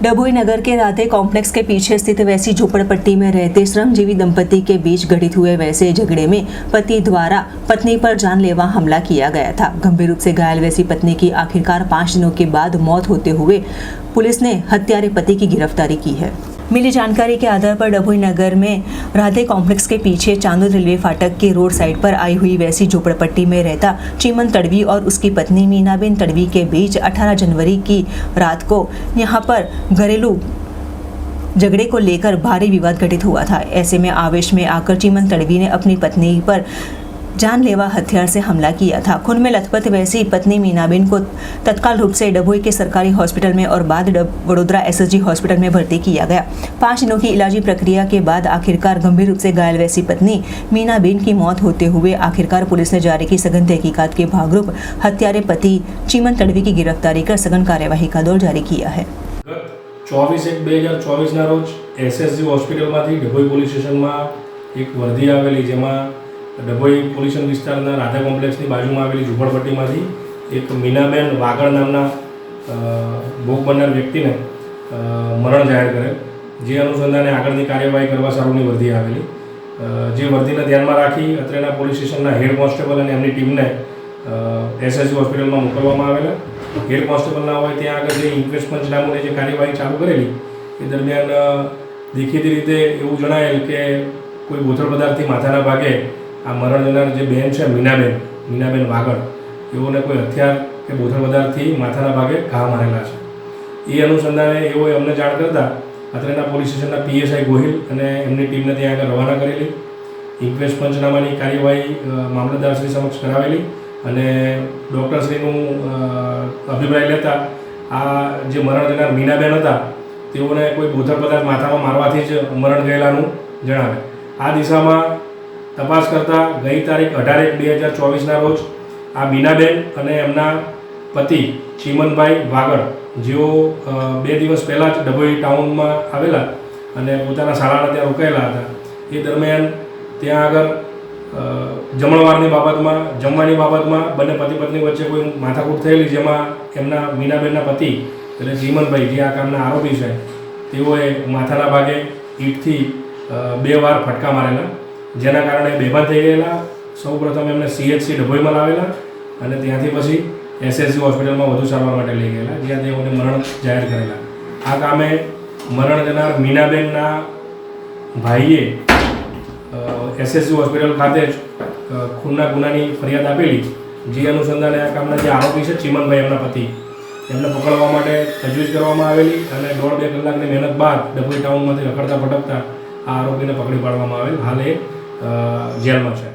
डभोई नगर के राधे कॉम्प्लेक्स के पीछे स्थित वैसी झोपड़पट्टी में रहते श्रमजीवी दंपति के बीच घटित हुए वैसे झगड़े में पति द्वारा पत्नी पर जानलेवा हमला किया गया था। गंभीर रूप से घायल वैसी पत्नी की आखिरकार 5 दिनों के बाद मौत होते हुए पुलिस ने हत्यारे पति की गिरफ्तारी की है। मिली जानकारी के आधार पर डभोई नगर में राधे कॉम्प्लेक्स के पीछे चांदोद रेलवे फाटक के रोड साइड पर आई हुई वैसी झोपड़पट्टी में रहता चीमन तड़वी और उसकी पत्नी मीनाबेन तड़वी के बीच 18 जनवरी की रात को यहां पर घरेलू झगड़े को लेकर भारी विवाद घटित हुआ था। ऐसे में आवेश में आकर चीमन तड़वी ने अपनी पत्नी पर जानलेवा हथियार से हमला किया था। खून में लथपथ वैसी पत्नी मीनाबेन को तत्काल रूप से डभोई के सरकारी हॉस्पिटल में और बाद वडोदरा एसएसजी हॉस्पिटल में भर्ती किया गया। 5 दिनों की इलाजी प्रक्रिया के बाद आखिरकार गंभीर रूप से घायल वैसी पत्नी मीनाबेन की मौत होते हुए आखिरकार पुलिस ने जारी की सघन तहकीकात के भागरूप हत्यारे पति चीमन तड़वी की गिरफ्तारी कर सघन कार्यवाही का दौर जारी किया है। 24/1/2024 रोज एसएसजी हॉस्पिટલમાંથી ડભોઈ પોલીસ સ્ટેશનમાં એક વર્દી આવેલી, જેમાં ડભોઈ પોલીસ વિસ્તારના રાધા કોમ્પ્લેક્સની બાજુમાં આવેલી ઝૂંપડપટ્ટીમાંથી એક મીનાબેન વાગડ નામના ભોગ બનનાર વ્યક્તિને મરણ જાહેર કરેલ, જે અનુસંધાને આગળની કાર્યવાહી કરવા સારુની વર્દી આવેલી, જે વર્દીને ધ્યાનમાં રાખી અત્રેના પોલીસ સ્ટેશનના હેડ કોન્સ્ટેબલ અને એમની ટીમને એસએસજી હોસ્પિટલમાં મોકલવામાં આવેલા। હેડ કોન્સ્ટેબલના હોય ત્યાં આગળ જે ઇન્ક્વેસ્ટ પંચનામાની જે કાર્યવાહી ચાલુ કરેલી એ દરમિયાન દેખીતી રીતે એવું જણાયેલ કે કોઈ બોથડ પદાર્થથી માથાના ભાગે આ મરણ જનાર જે બેન છે મીનાબેન વાગડ, એઓને કોઈ હથિયાર કે બોથડ પદાર્થથી માથાના ભાગે ઘા મારેલા છે। એ અનુસંધાને એઓએ અમને જાણ કરતા અત્રેના પોલીસ સ્ટેશનના પીએસઆઈ ગોહિલ અને એમની ટીમને ત્યાં આગળ રવાના કરેલી। ઇન્ક્વેસ્ટ પંચનામાની કાર્યવાહી મામલતદારશ્રી સમક્ષ કરાવેલી અને ડૉક્ટરશ્રીનું અભિપ્રાય લેતા આ જે મરણ જનાર મીનાબેન હતા તેઓને કોઈ બોથડ પદાર્થ માથામાં મારવાથી જ મરણ ગયેલાનું જણાવે। આ દિશામાં તપાસ કરતાં ગઈ તારીખ 18/1/2024 રોજ આ મીનાબેન અને એમના પતિ ચીમનભાઈ વાગડ, જેઓ 2 દિવસ પહેલાં જ ડભોઈ ટાઉનમાં આવેલા અને પોતાના શાળાના ત્યાં રોકાયેલા હતા, એ દરમિયાન ત્યાં આગળ જમણવારની બાબતમાં, જમવાની બાબતમાં બંને પતિ પત્ની વચ્ચે કોઈ માથાકૂટ થયેલી, જેમાં એમના મીનાબેનના પતિ એટલે ચીમનભાઈ, જે આ કામના આરોપી છે, તેઓએ માથાના ભાગે ઈંટથી 2 વાર ફટકા મારેલા, જેના કારણે બેભાન થઈ ગયેલા। સૌપ્રથમ એમને સીએચસી ડભોઈમાં લાવેલા અને ત્યાંથી પછી એસએસજી હોસ્પિટલમાં વધુ સારવાર માટે લઈ ગયેલા, જ્યાં તેઓને મરણ જાહેર કરેલા। આ કામે મરણ જનાર મીનાબેનના ભાઈએ એસએસજી હોસ્પિટલ ખાતે જ ખૂનના ગુનાની ફરિયાદ આપેલી, જે અનુસંધાને આ કામના જે આરોપી છે ચીમનભાઈ એમના પતિ, એમને પકડવા માટે તજવીજ કરવામાં આવેલી અને 1.5-2 કલાકની મહેનત બાદ ડભોઈ ટાઉનમાંથી રખડતા ભટકતા આ આરોપીને પકડી પાડવામાં આવેલ। હાલ એ જેલમાં છે।